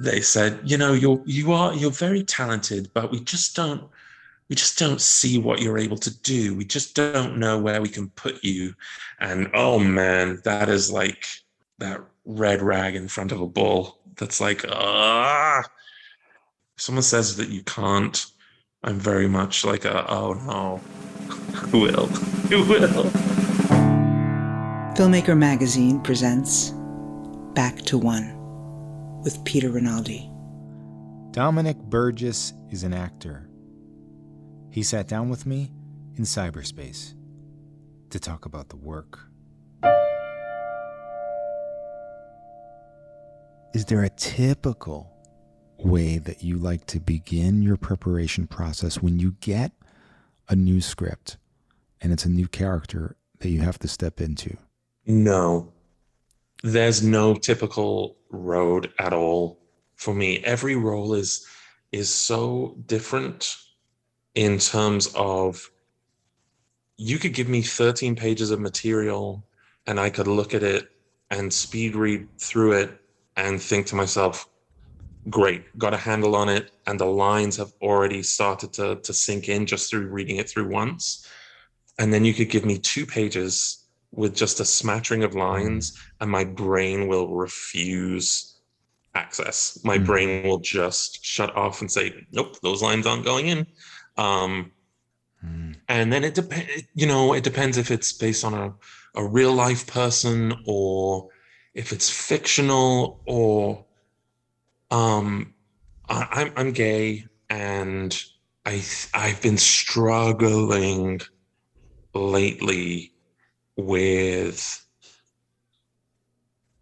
they said, you're very talented, but we just don't see what you're able to do. We just don't know where we can put you. And oh man, that is like that red rag in front of a bull. That's like, if someone says that you can't, I'm very much like, oh no, who will? Who will? Filmmaker Magazine presents Back to One with Peter Rinaldi. Dominic Burgess is an actor. He sat down with me in cyberspace to talk about the work. Is there a typical way that you like to begin your preparation process when you get a new script and it's a new character that you have to step into? No, there's no typical road at all for me. Every role is so different in terms of you could give me 13 pages of material and I could look at it and speed read through it and think to myself, great, got a handle on it. And the lines have already started to sink in just through reading it through once. And then you could give me 2 pages with just a smattering of lines and my brain will refuse access. My brain will just shut off and say, nope, those lines aren't going in. And then it depends if it's based on a real life person or if it's fictional or I'm gay and I've been struggling lately with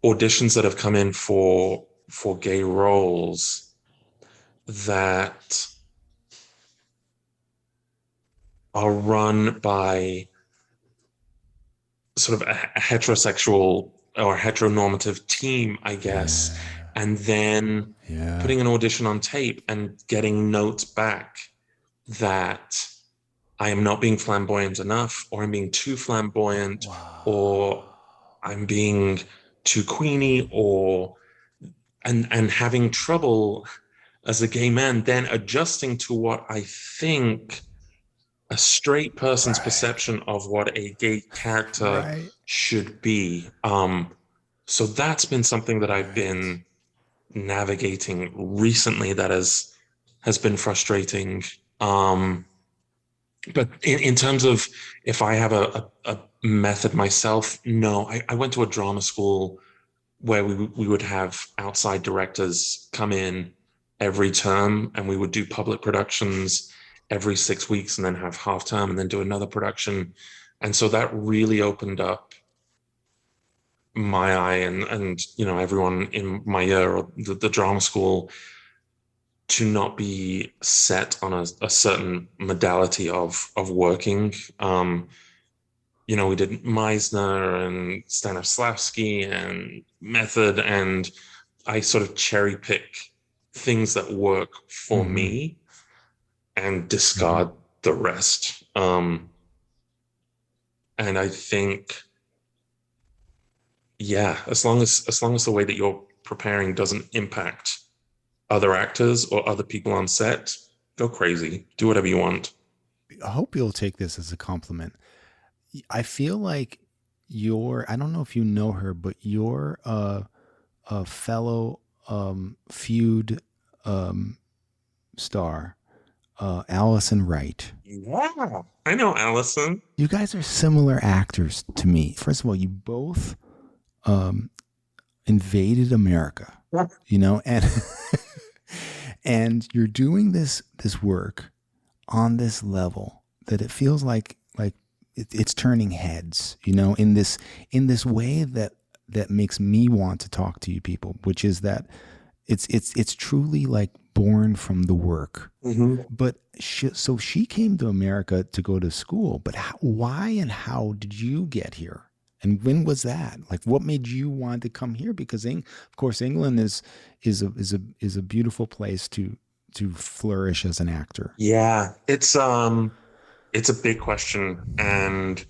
auditions that have come in for gay roles that are run by sort of a heterosexual or heteronormative team, I guess, and then putting an audition on tape and getting notes back that I am not being flamboyant enough, or I'm being too flamboyant, or I'm being too queeny, and having trouble as a gay man then adjusting to what I think a straight person's perception of what a gay character should be. So that's been something that I've been navigating recently that has been frustrating. But in terms of if I have a method myself, no, I went to a drama school where we would have outside directors come in every term and we would do public productions every 6 weeks and then have half term and then do another production. And so that really opened up my eye and everyone in my year or the drama school to not be set on a certain modality of working. We did Meisner and Stanislavski and method, and I sort of cherry pick things that work for me and discard the rest. And I think, as long as the way that you're preparing doesn't impact other actors or other people on set, go crazy, do whatever you want. I hope you'll take this as a compliment. I feel like I don't know if you know her, but you're a fellow Feud star, Allison Wright. Yeah, I know Allison. You guys are similar actors to me. First of all, you both invaded America, and and you're doing this work on this level that it feels like it's turning heads, in this way that makes me want to talk to you people, which is that it's truly like born from the work. But so she came to America to go to school, but why and how did you get here? And when was that? Like, what made you want to come here? Because of course, England is a beautiful place to flourish as an actor. Yeah, it's a big question, and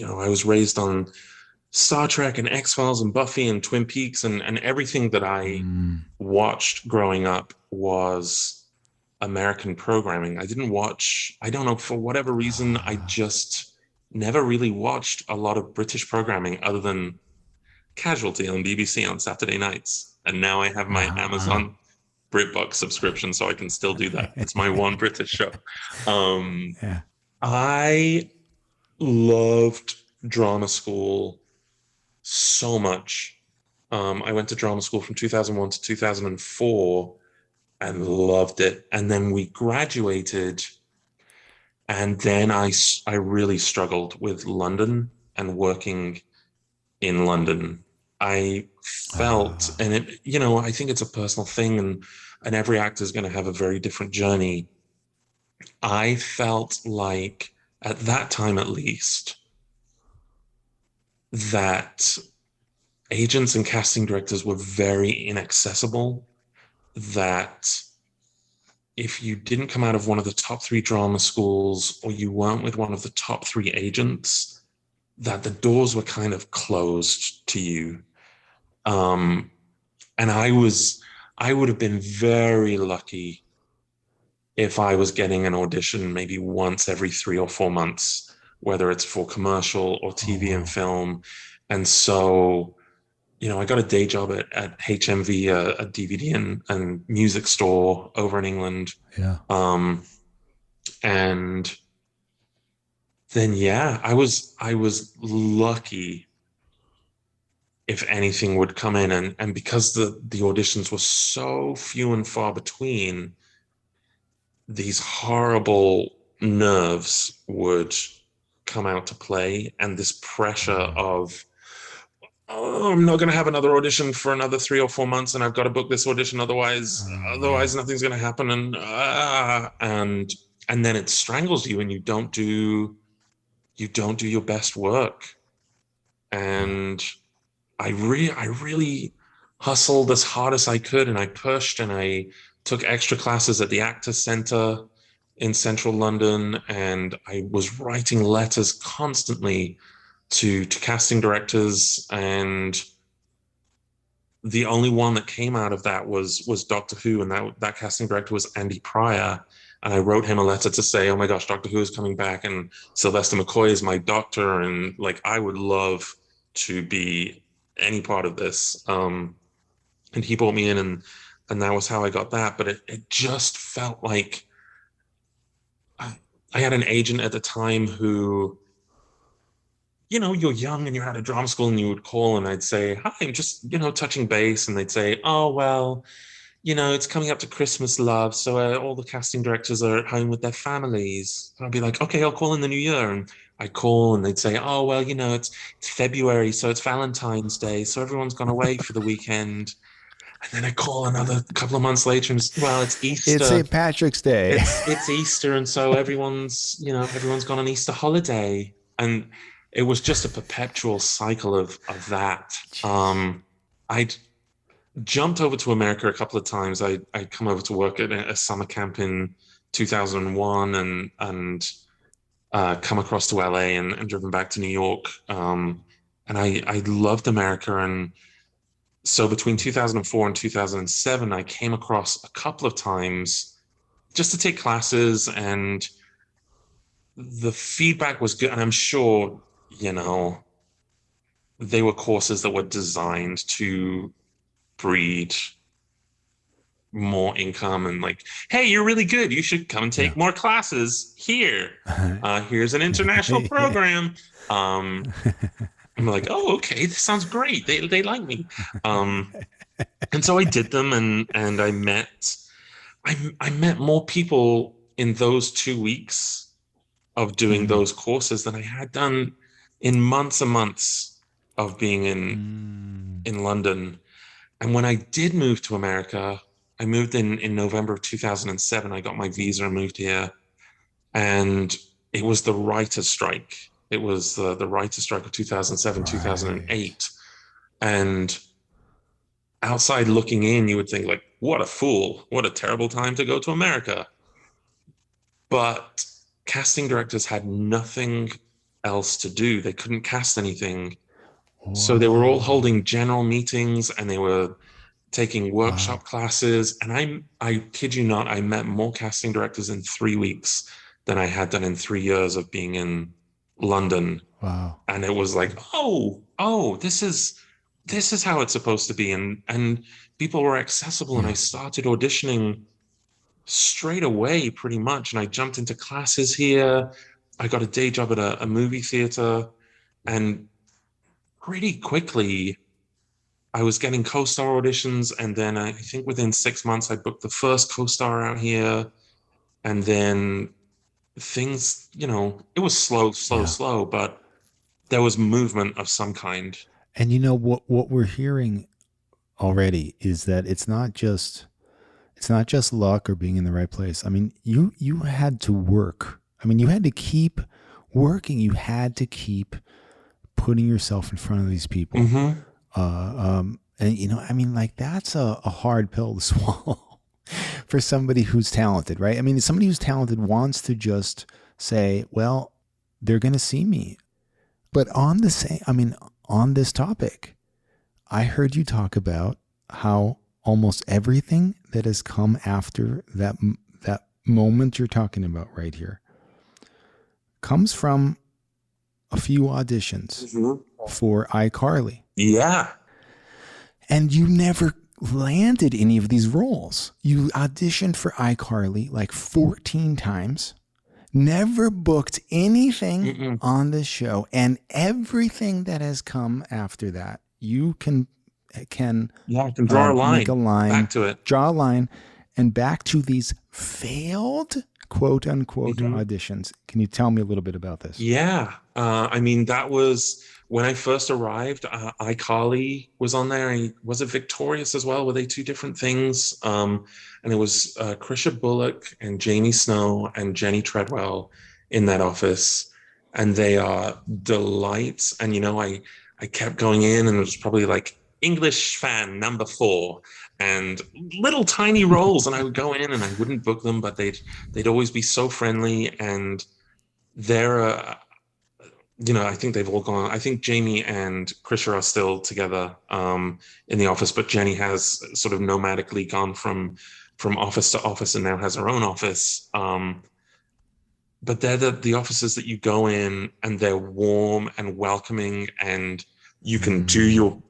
I was raised on Star Trek and X-Files and Buffy and Twin Peaks and everything that I watched growing up was American programming. I didn't watch, I don't know, for whatever reason, I just never really watched a lot of British programming other than Casualty on BBC on Saturday nights. And now I have my Amazon BritBox subscription, so I can still do that. It's my one British show. Yeah. I loved drama school so much. I went to drama school from 2001 to 2004 and loved it. And then we graduated, and then I really struggled with London and working in London. I felt, and it, you know, I think it's a personal thing, and every actor is going to have a very different journey. I felt like at that time, at least, that agents and casting directors were very inaccessible, that if you didn't come out of one of the top 3 drama schools or you weren't with one of the top 3 agents, that the doors were kind of closed to you. And I would have been very lucky if I was getting an audition maybe once every 3 or 4 months, whether it's for commercial or TV and film. And so, you know, I got a day job at HMV, a DVD and music store over in England. Yeah. And then, yeah, I was lucky if anything would come in, and because the auditions were so few and far between, these horrible nerves would come out to play, and this pressure of, oh, I'm not going to have another audition for another 3 or 4 months, and I've got to book this audition, otherwise nothing's going to happen, and then it strangles you, and you don't do your best work. And I really hustled as hard as I could, and I pushed, and I took extra classes at the Actors Centre in central London, and I was writing letters constantly to casting directors, and the only one that came out of that was Doctor Who, and that casting director was Andy Pryor. And I wrote him a letter to say, oh my gosh, Doctor Who is coming back, and Sylvester McCoy is my doctor, and like I would love to be any part of this. And he brought me in, and that was how I got that. But it just felt like I had an agent at the time who, you know, you're young and you're at a drama school, and you would call and I'd say, hi, I'm just, you know, touching base. And they'd say, oh, well, you know, it's coming up to Christmas, love. So all the casting directors are at home with their families. And I'd be like, okay, I'll call in the new year. And I'd call and they'd say, oh, well, you know, it's February, so it's Valentine's Day. So everyone's gone away for the weekend. And then I call another couple of months later and well, it's Easter. It's St. Patrick's Day. It's Easter. And so everyone's gone on Easter holiday. And it was just a perpetual cycle of that. I'd jumped over to America a couple of times. I'd come over to work at a summer camp in 2001 and come across to LA and driven back to New York. And I loved America. And so between 2004 and 2007, I came across a couple of times just to take classes, and the feedback was good. And I'm sure, you know, they were courses that were designed to breed more income and like, hey, you're really good, you should come and take more classes here. Here's an international program. I'm like, oh, okay, this sounds great. They like me. And so I did them, and I met more people in those 2 weeks of doing those courses than I had done in months and months of being in London. And when I did move to America, I moved in November of 2007. I got my visa and moved here. And it was the writer's strike. It was the writer's strike of 2007, 2008. And outside looking in, you would think like, what a fool. What a terrible time to go to America. But casting directors had nothing else to do. They couldn't cast anything. So they were all holding general meetings, and they were taking workshop classes. And I kid you not, I met more casting directors in 3 weeks than I had done in 3 years of being in London. Wow. And it was like, oh, this is how it's supposed to be. And people were accessible. And I started auditioning straight away, pretty much. And I jumped into classes here. I got a day job at a movie theater. And pretty quickly, I was getting co-star auditions. And then I think within 6 months, I booked the first co-star out here. And then things, it was slow, but there was movement of some kind. And what we're hearing already is that it's not just luck or being in the right place. I mean, you had to work. I mean, you had to keep working. You had to keep putting yourself in front of these people. And I mean, like, that's a hard pill to swallow for somebody who's talented, right? I mean, somebody who's talented wants to just say, well, they're going to see me. But on this topic, I heard you talk about how almost everything that has come after that moment you're talking about right here comes from a few auditions for iCarly. Yeah. And you never landed any of these roles. You auditioned for iCarly like 14 times. Never booked anything on this show, and everything that has come after that, you can draw a line, make a line, back to it, draw a line, and back to these failed quote unquote auditions. Can you tell me a little bit about this? Yeah, I mean, that was when I first arrived. iCarly was on there. Was it Victorious as well? Were they two different things? And it was Krisha Bullock and Jamie Snow and Jenny Treadwell in that office. And they are delights. And, I kept going in, and it was probably like English fan number 4 and little tiny roles. And I would go in and I wouldn't book them, but they'd always be so friendly. And they're, I think they've all gone. I think Jamie and Krisha are still together in the office, but Jenny has sort of nomadically gone from office to office and now has her own office. But they're the offices that you go in, and they're warm and welcoming, and you can do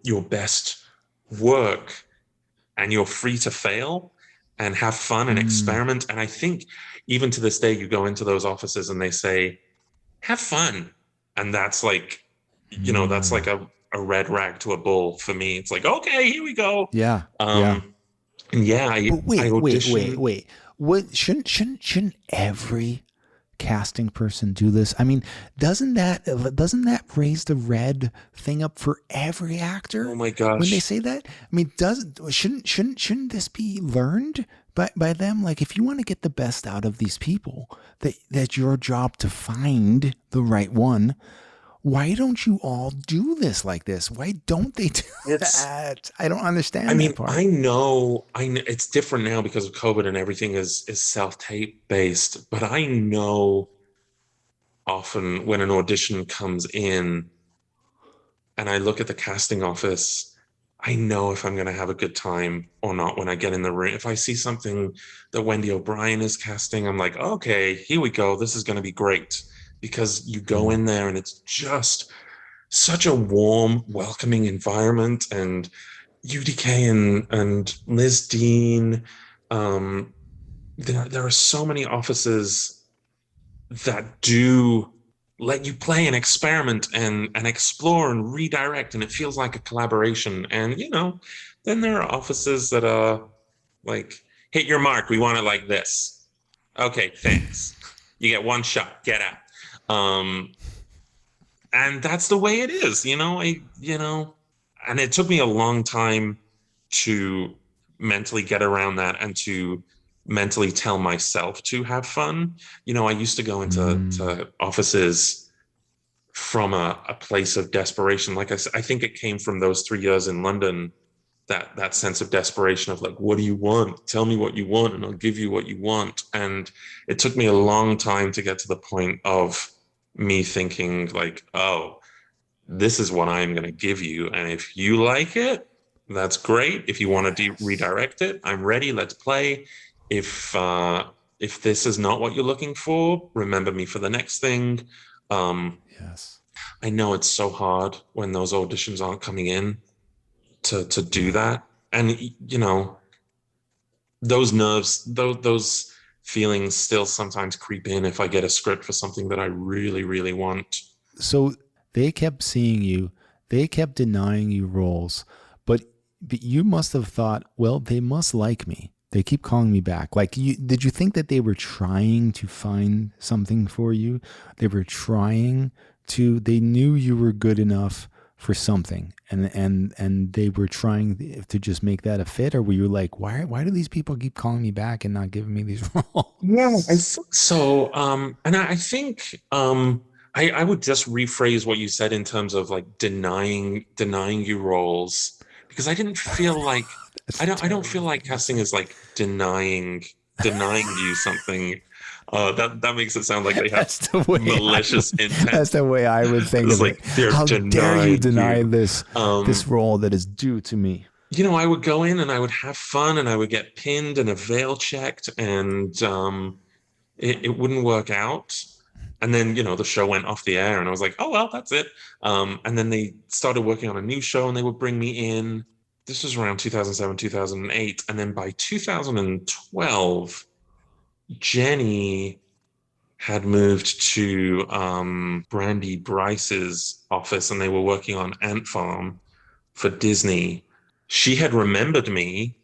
your best work, and you're free to fail and have fun and experiment. And I think even to this day, you go into those offices and they say, have fun. And that's like, that's like a red rag to a bull for me. It's like, okay, here we go. Yeah. And I auditioned. Wait. What shouldn't every casting person do this? I mean, doesn't that raise the red thing up for every actor? Oh my gosh. When they say that, I mean, shouldn't this be learned by them? Like, if you want to get the best out of these people, that's your job to find the right one. Why don't you all do this like this? Why don't they do that? I don't understand. I mean, that part. I know it's different now because of COVID and everything is self-tape based, but I know often when an audition comes in and I look at the casting office, I know if I'm going to have a good time or not when I get in the room. If I see something that Wendy O'Brien is casting, I'm like, okay, here we go. This is going to be great. Because you go in there and it's just such a warm, welcoming environment. And UDK and Liz Dean, there are so many offices that do let you play and experiment and explore and redirect, and it feels like a collaboration. And, then there are offices that are like, hit your mark, we want it like this. Okay, thanks. You get one shot, get out. And that's the way it is, and it took me a long time to mentally get around that and to mentally tell myself to have fun. I used to go into offices from a place of desperation. Like I said, I think it came from those 3 years in London, that sense of desperation of like, what do you want? Tell me what you want and I'll give you what you want. And it took me a long time to get to the point of me thinking like, oh, this is what I'm going to give you. And if you like it, That's great. If you want to redirect it, I'm ready. Let's play. If this is not what you're looking for, remember me for the next thing. Yes. I know it's so hard when those auditions aren't coming in to do Yeah. that. And you know, those nerves, those feelings still sometimes creep in if I get a script for something that I really, really want. So they kept seeing you, they kept denying you roles, but you must have thought, well, they must like me. They keep calling me back. Like, did you think that they were trying to find something for you? They were trying to. They knew you were good enough for something, and they were trying to just make that a fit. Or were you like, why do these people keep calling me back and not giving me these roles? Yeah, I think so. And I think I would just rephrase what you said in terms of like denying you roles because I didn't feel like That's a I don't terrible feel like thing to casting say. is like denying you something. That makes it sound like they have That's the way malicious intent. that's the way I would think It's of it. like they're How dare you denying deny you. this role that is due to me? You know, I would go in and I would have fun and I would get pinned and a veil checked and it wouldn't work out. And then, you know, the show went off the air and I was like, oh, well, that's it. And then they started working on a new show and they would bring me in. This was around 2007, 2008. And then by 2012, Jenny had moved to Brandy Bryce's office and they were working on Ant Farm for Disney. She had remembered me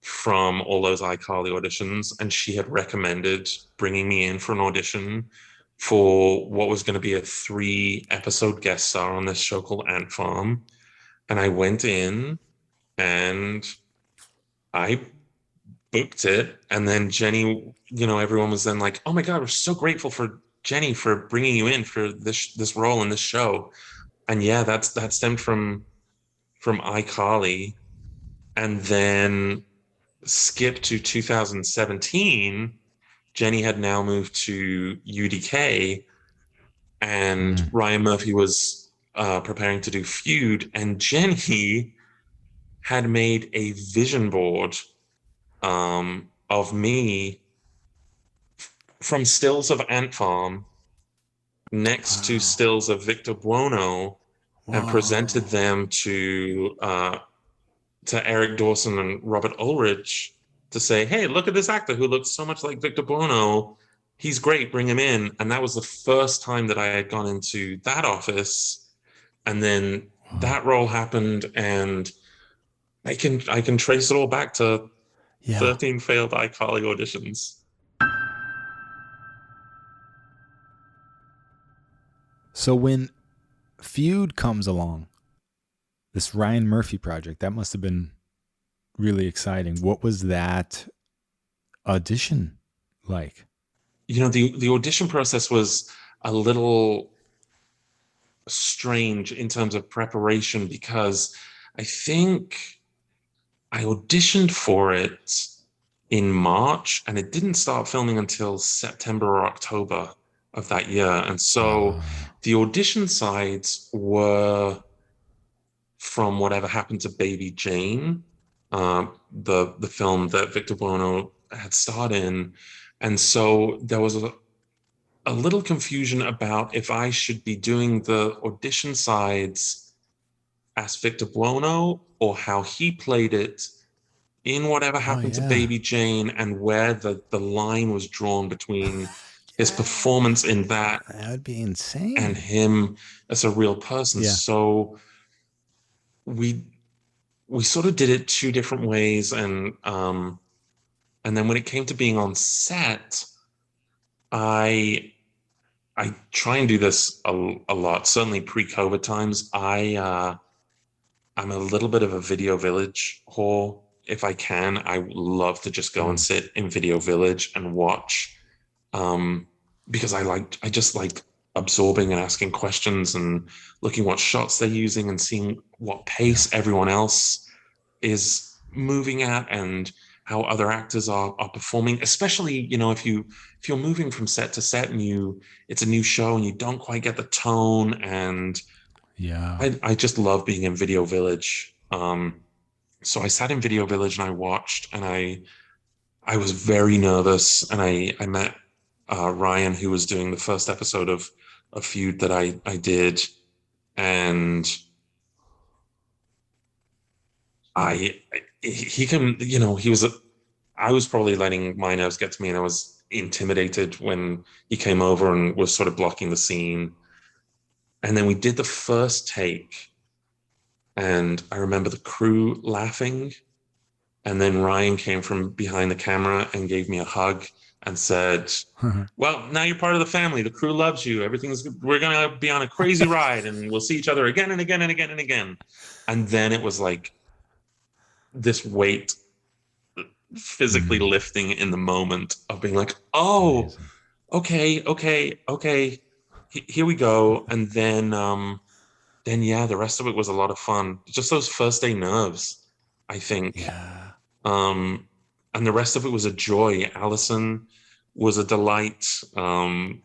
from all those iCarly auditions, and she had recommended bringing me in for an audition for what was going to be a 3-episode guest star on this show called Ant Farm. And I went in and I booked it. And then Jenny, you know, everyone was then like, "Oh my God, we're so grateful for Jenny for bringing you in for this role in this show." And yeah, that stemmed from iCarly, and then skip to 2017, Jenny had now moved to UDK, and Ryan Murphy was preparing to do Feud, and Jenny had made a vision board of me from stills of Ant Farm next to Wow. stills of Victor Buono and presented Whoa. them to Eric Dawson and Robert Ulrich to say, hey, look at this actor who looks so much like Victor Buono. He's great, bring him in. And that was the first time that I had gone into that office. And then that role happened, and I can trace it all back to Yeah. 13 failed iCarly auditions. So when Feud comes along, this Ryan Murphy project, that must have been really exciting. What was that audition like? You know, the audition process was a little strange in terms of preparation because I think I auditioned for it in March and it didn't start filming until September or October of that year. And so the audition sides were from Whatever Happened to Baby Jane, the film that Victor Buono had starred in. And so there was a little confusion about if I should be doing the audition sides as Victor Buono or how he played it in Whatever Happened to Baby Jane, and where the line was drawn between his performance in that would be insane and him as a real person. Yeah. So we sort of did it two different ways, and then when it came to being on set, I try and do this a lot. Certainly pre-COVID times, I'm a little bit of a Video Village whore. If I can, I love to just go and sit in Video Village and watch, because I just like absorbing and asking questions and looking what shots they're using and seeing what pace everyone else is moving at and how other actors are performing, especially, you know, if you're moving from set to set and it's a new show and you don't quite get the tone. And I just love being in Video Village So I sat in Video Village and I watched, and I was very nervous, and I met Ryan, who was doing the first episode of Feud that I did, and he can, he was I was probably letting my nerves get to me, and I was intimidated when he came over and was sort of blocking the scene. And then we did the first take, and I remember the crew laughing. And then Ryan came from behind the camera and gave me a hug and said, "Well, now you're part of the family. The crew loves you. We're going to be on a crazy ride, and we'll see each other again and again and again and again." And then it was like this weight physically lifting in the moment of being like, "Oh, okay. Here we go." And then yeah, the rest of it was a lot of fun. Just those first day nerves, I think. Yeah. And the rest of it was a joy. Allison was a delight. And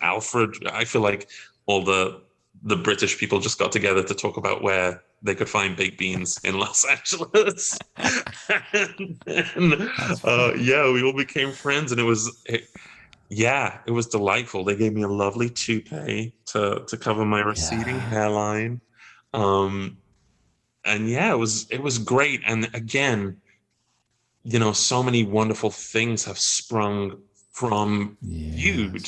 Alfred, I feel like all the British people just got together to talk about where they could find baked beans in Los Angeles. And then, yeah, we all became friends, and it was delightful. They gave me a lovely toupee to cover my receding hairline. And yeah, it was great. And again, so many wonderful things have sprung from Feud,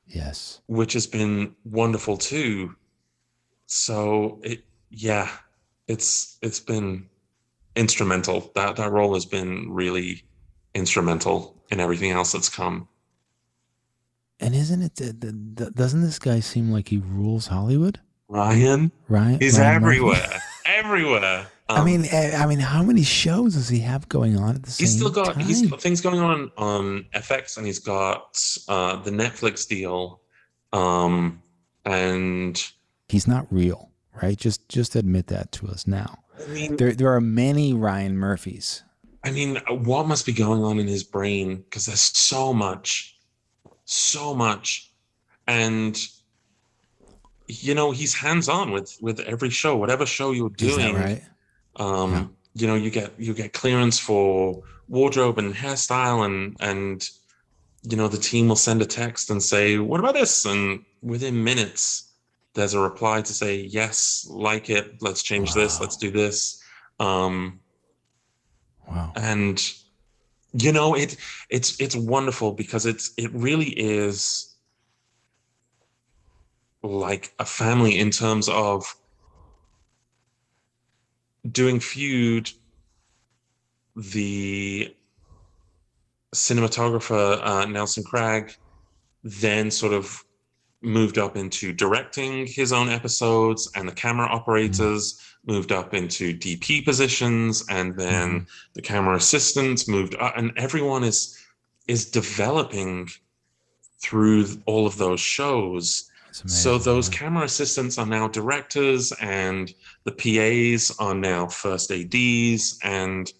yes, which has been wonderful too. So it's been instrumental. That role has been really instrumental in everything else that's come. And isn't it? Doesn't this guy seem like he rules Hollywood? Ryan, he's Ryan everywhere, Murphy? Everywhere. I mean, how many shows does he have going on at the same time? He's got things going on FX, and he's got the Netflix deal, and he's not real, right? Just admit that to us now. I mean, there are many Ryan Murphys. I mean, what must be going on in his brain? Because there's so much, and he's hands-on with every show, whatever show you're doing. Is that right? You get clearance for wardrobe and hairstyle, and the team will send a text and say, "What about this?" And within minutes, there's a reply to say, "Yes, like it. Let's change this. Let's do this." Wow. And it's wonderful, because it really is like a family in terms of doing Feud. The cinematographer, Nelson Cragg, then sort of moved up into directing his own episodes, and the camera operators moved up into DP positions, and then the camera assistants moved up, and everyone is developing through all of those shows. So those camera assistants are now directors, and the PAs are now first ADs, and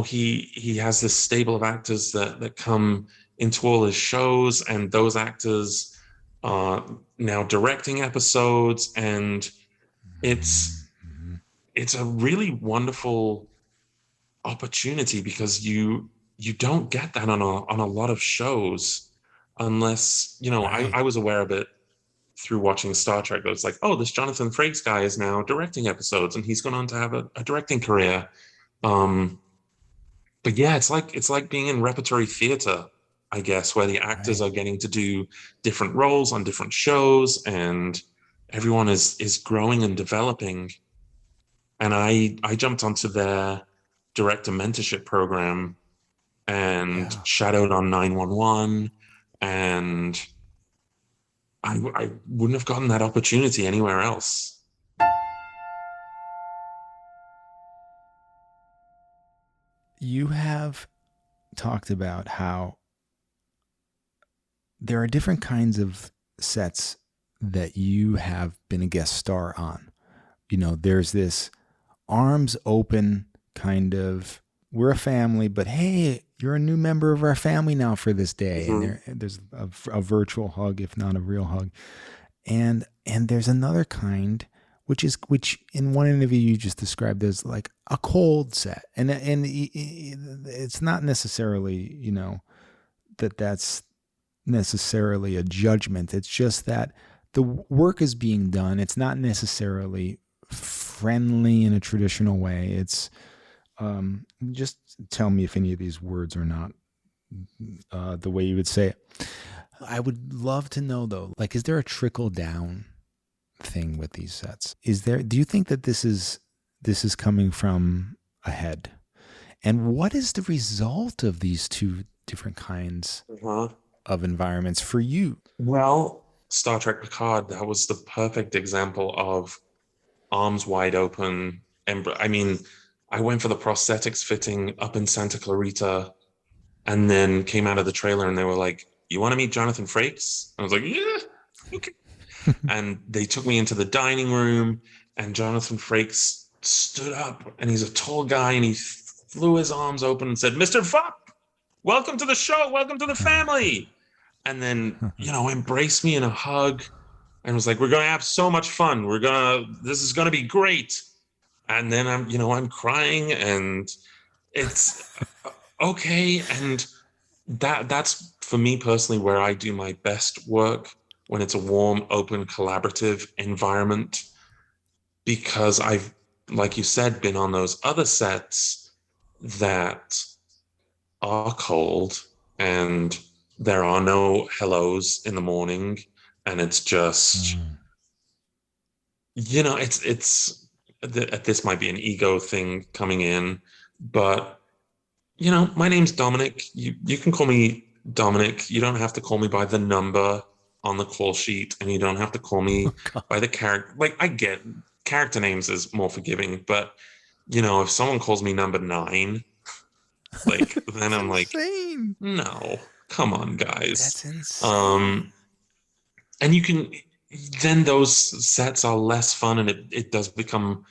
he has this stable of actors that come into all his shows, and those actors are now directing episodes, and it's a really wonderful opportunity, because you don't get that on a lot of shows, unless I was aware of it through watching Star Trek. But it's like, oh, this Jonathan Frakes guy is now directing episodes, and he's gone on to have a directing career. But yeah, it's like being in repertory theater, I guess, where the actors are getting to do different roles on different shows, and everyone is growing and developing. And I jumped onto their director mentorship program and shadowed on 911, and I wouldn't have gotten that opportunity anywhere else. You have talked about how there are different kinds of sets that you have been a guest star on. There's this arms open kind of, we're a family, but hey, you're a new member of our family now for this day. And there's a virtual hug, if not a real hug. And there's another kind, which in one interview you just described as like a cold set, and it's not necessarily, you know, that's necessarily a judgment. It's just that the work is being done. It's not necessarily friendly in a traditional way. It's just tell me if any of these words are not the way you would say it. I would love to know though, like, is there a trickle down thing with these sets? Do you think that this is coming from a head? And what is the result of these two different kinds of environments for you? Well, Star Trek Picard, that was the perfect example of arms wide open. I mean, I went for the prosthetics fitting up in Santa Clarita, and then came out of the trailer and they were like, "You want to meet Jonathan Frakes?" I was like, "Yeah, okay." And they took me into the dining room, and Jonathan Frakes stood up, and he's a tall guy, and he flew his arms open and said, "Mr. Fupp, welcome to the show, welcome to the family." And then, you know, embraced me in a hug and was like, "We're going to have so much fun. This is going to be great." And then I'm crying, and it's okay. And that's for me personally where I do my best work, when it's a warm, open, collaborative environment, because I've, like you said, been on those other sets that are cold and there are no hellos in the morning, and it's just, you know, this might be an ego thing coming in, but you know, my name's Dominic. You can call me Dominic. You don't have to call me by the number on the call sheet, and you don't have to call me by the character. Like, I get character names is more forgiving, but you know, if someone calls me number 9, like then I'm like, no, come on, guys. That's insane. And you can, then those sets are less fun, and it does become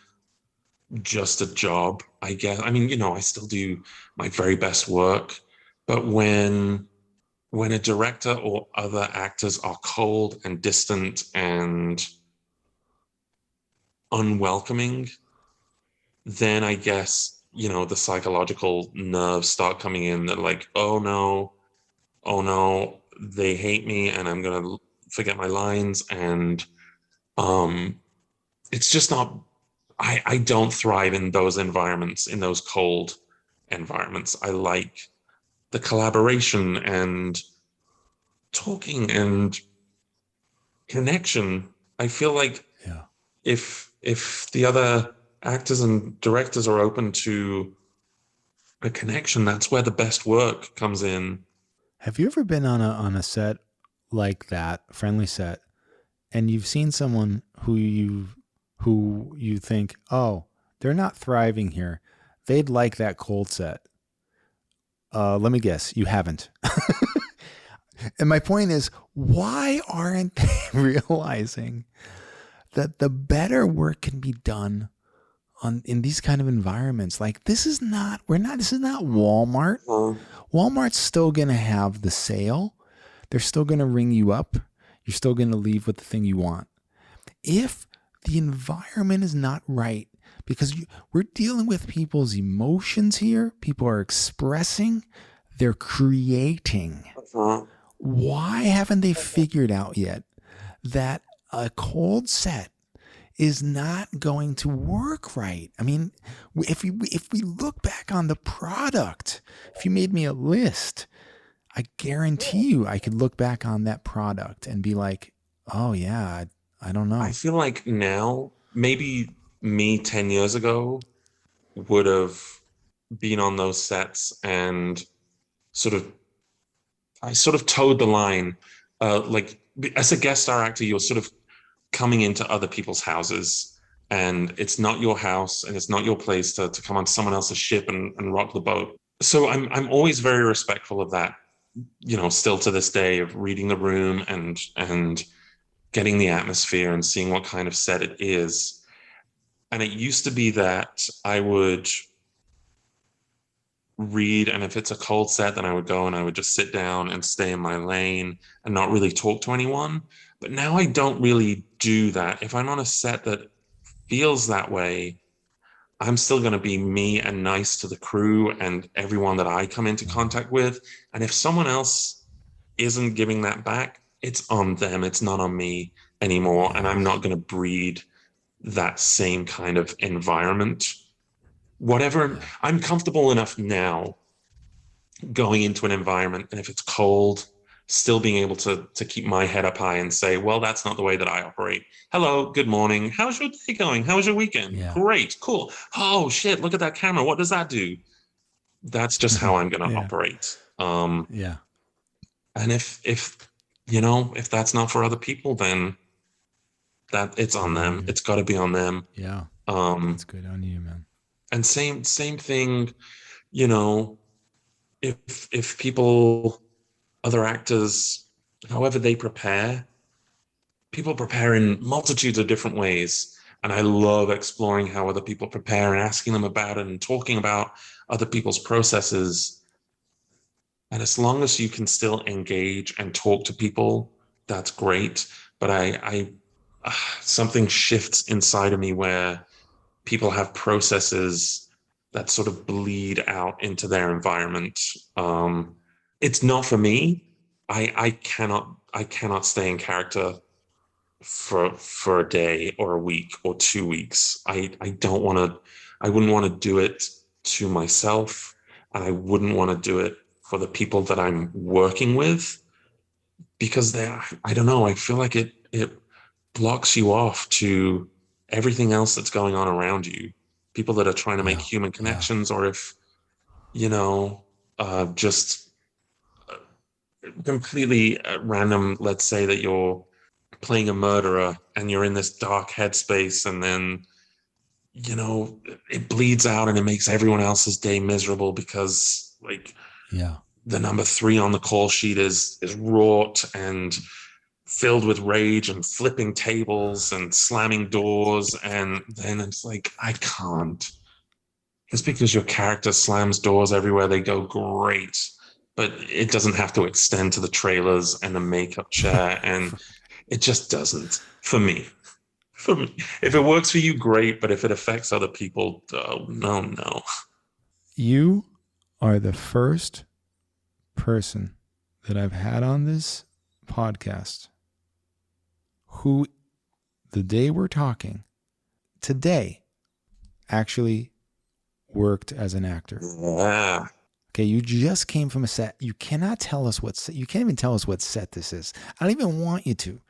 just a job, I guess. I mean, you know, I still do my very best work, but when a director or other actors are cold and distant and unwelcoming, then I guess, you know, the psychological nerves start coming in. They're like, oh no, they hate me and I'm gonna forget my lines. And it's just not, I don't thrive in those environments, in those cold environments. I like the collaboration and talking and connection. I feel like if the other actors and directors are open to a connection, that's where the best work comes in. Have you ever been on a set like that, friendly set, and you've seen someone who you think, oh, they're not thriving here, they'd like that cold set? Let me guess, you haven't. And my point is, why aren't they realizing that the better work can be done in these kind of environments? Like, this is not Walmart. Walmart's still going to have the sale. They're still going to ring you up. You're still going to leave with the thing you want. If the environment is not right, because we're dealing with people's emotions here, people are expressing, they're creating. Why haven't they figured out yet that a cold set is not going to work right? I mean, if we look back on the product, if you made me a list, I guarantee you I could look back on that product and be like, oh yeah, I don't know. I feel like now, maybe me 10 years ago would have been on those sets and I sort of towed the line. Like, as a guest star actor, you're sort of coming into other people's houses, and it's not your house and it's not your place to come onto someone else's ship and rock the boat. So I'm always very respectful of that, you know, still to this day, of reading the room and getting the atmosphere and seeing what kind of set it is. And it used to be that I would read, and if it's a cold set, then I would go and I would just sit down and stay in my lane and not really talk to anyone. But now I don't really do that. If I'm on a set that feels that way, I'm still going to be me and nice to the crew and everyone that I come into contact with. And if someone else isn't giving that back, it's on them. It's not on me anymore. And I'm not going to breed that same kind of environment. Whatever, I'm comfortable enough now going into an environment, and if it's cold, still being able to keep my head up high and say, well, that's not the way that I operate. Hello, good morning. How's your day going? How was your weekend? Yeah. Great, cool. Oh shit, look at that camera. What does that do? That's just how I'm gonna operate. Yeah. And if you know, if that's not for other people, then that it's on them. It's gotta be on them. Yeah. That's good on you, man. And same thing, you know, if people, other actors, however they prepare, people prepare in multitudes of different ways. And I love exploring how other people prepare and asking them about it and talking about other people's processes. And as long as you can still engage and talk to people, that's great. But I something shifts inside of me where people have processes that sort of bleed out into their environment. It's not for me. I cannot stay in character for a day or a week or 2 weeks. I don't want to. I wouldn't want to do it to myself, and I wouldn't want to do it for the people that I'm working with, because I don't know. I feel like it blocks you off to everything else that's going on around you. People that are trying to make human connections, or if, you know, just completely random, let's say that you're playing a murderer and you're in this dark headspace, and then, you know, it bleeds out and it makes everyone else's day miserable because, like, the number 3 on the call sheet is wrought and filled with rage and flipping tables and slamming doors. And then it's like, I can't. Just because your character slams doors everywhere they go, great. But it doesn't have to extend to the trailers and the makeup chair. And it just doesn't for me. For me. If it works for you, great. But if it affects other people, no. You are the first person that I've had on this podcast who, the day we're talking today, actually worked as an actor. Yeah. Okay, you just came from a set. You cannot tell us you can't even tell us what set this is. I don't even want you to.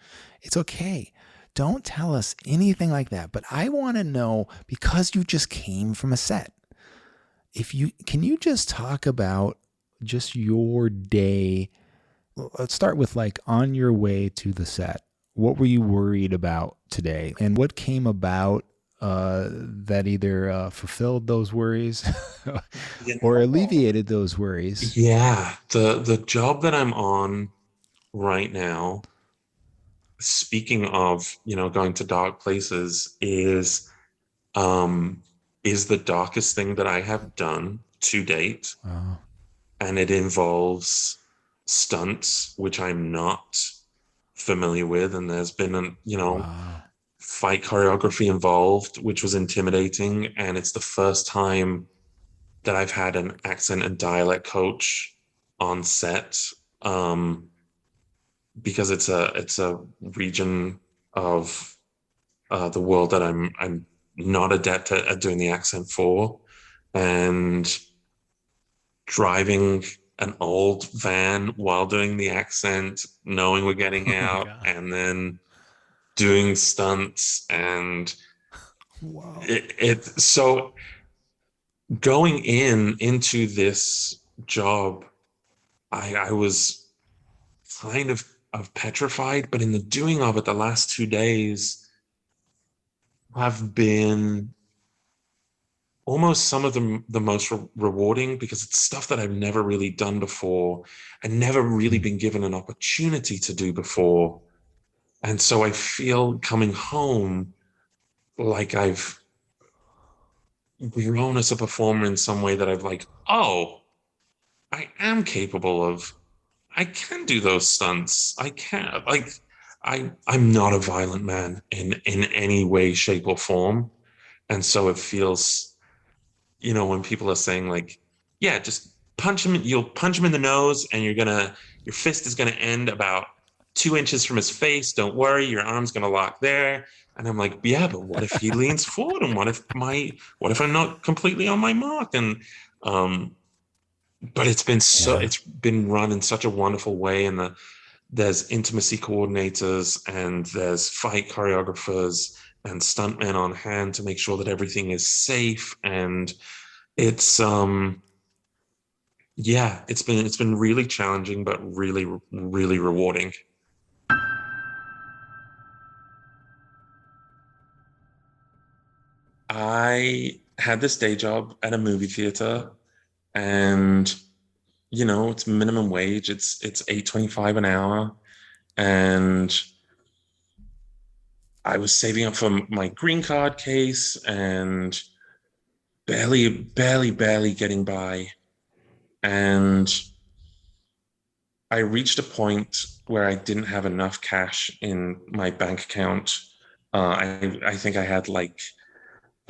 It's okay. Don't tell us anything like that. But I want to know, because you just came from a set. Can you just talk about just your day? Let's start with, like, on your way to the set. What were you worried about today? And what came about that either fulfilled those worries or alleviated those worries? Yeah. The job that I'm on right now, speaking of, you know, going to dark places, is the darkest thing that I have done to date. Wow. And it involves stunts, which I'm not familiar with. And there's been fight choreography involved, which was intimidating. And it's the first time that I've had an accent and dialect coach on set, because it's a region of the world that I'm not adept at doing the accent for. And driving an old van while doing the accent, knowing we're getting out, and then doing stunts, and so going into this job, I was kind of petrified, but in the doing of it, the last 2 days have been almost some of the most rewarding, because it's stuff that I've never really done before and never really been given an opportunity to do before. And so I feel coming home like I've grown as a performer in some way, that I've like, oh, I am capable of, I can do those stunts. I can, like, I'm not a violent man in any way, shape, or form. And so it feels, when people are saying like, yeah, just punch him, you'll punch him in the nose and your fist is gonna end about 2 inches from his face. Don't worry, your arm's gonna lock there. And I'm like, yeah, but what if he leans forward? And what if I'm not completely on my mark? And but it's been run in such a wonderful way. And there's intimacy coordinators and there's fight choreographers and stuntmen on hand to make sure that everything is safe. And it's yeah, it's been really challenging, but really, really rewarding. I had this day job at a movie theater, and it's minimum wage. It's $8.25 an hour, and I was saving up for my green card case and barely getting by. And I reached a point where I didn't have enough cash in my bank account. I think I had like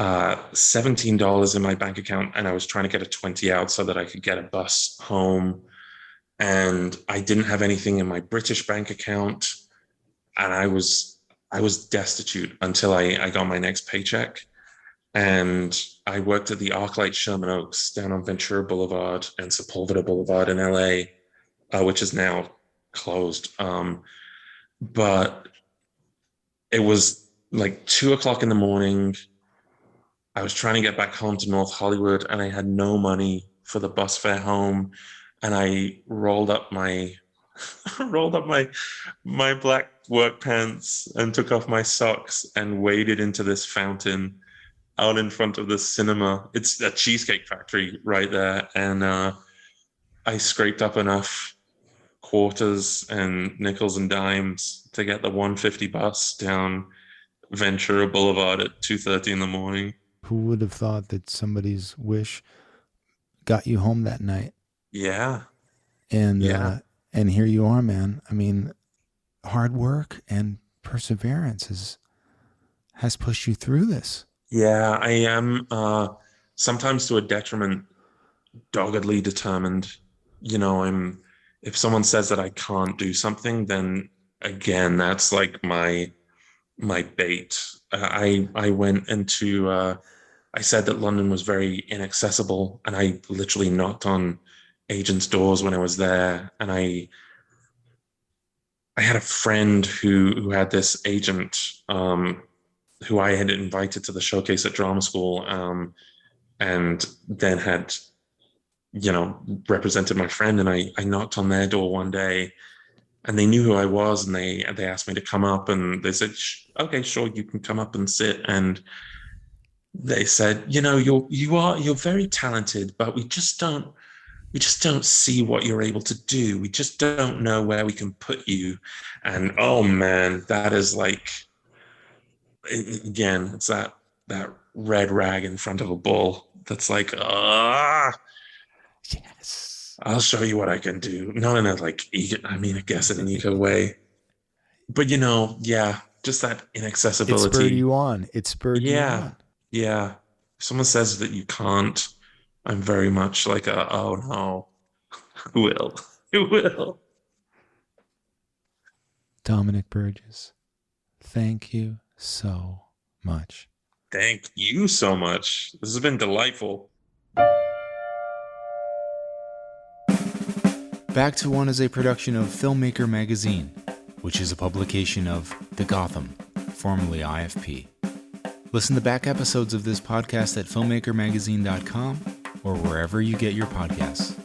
$17 in my bank account, and I was trying to get a 20 out so that I could get a bus home. And I didn't have anything in my British bank account, and I was destitute until I got my next paycheck. And I worked at the ArcLight Sherman Oaks down on Ventura Boulevard and Sepulveda Boulevard in LA, which is now closed. But it was like 2 o'clock in the morning. I was trying to get back home to North Hollywood, and I had no money for the bus fare home. And I rolled up my my black work pants and took off my socks and waded into this fountain out in front of the cinema. It's a Cheesecake Factory right there. And I scraped up enough quarters and nickels and dimes to get the 150 bus down Ventura Boulevard at 2:30 in the morning. Who would have thought that somebody's wish got you home that night? Yeah. And Yeah. and here you are, man. I mean, hard work and perseverance has pushed you through this. Yeah, I am sometimes to a detriment, doggedly determined. If someone says that I can't do something, then again, that's like my bait. I went into I said that London was very inaccessible, and I literally knocked on agents' doors when I was there. And I had a friend who had this agent who I had invited to the showcase at drama school, and then had, represented my friend. And I knocked on their door one day, and they knew who I was, and they asked me to come up, and they said, okay, sure, you can come up and sit. And they said, you're very talented, but we just don't see what you're able to do. We just don't know where we can put you. And oh man, that is like, again, it's that red rag in front of a bull that's like, Yes, I'll show you what I can do. Not in a like ego, I mean, I guess in an ego way, but yeah, just that inaccessibility. It spurred you on. It spurred you on. Yeah. If someone says that you can't, I'm very much like oh no, who will? Who will? Dominic Burgess, thank you so much. Thank you so much. This has been delightful. Back to One is a production of Filmmaker Magazine, which is a publication of The Gotham, formerly IFP. Listen to back episodes of this podcast at filmmakermagazine.com or wherever you get your podcasts.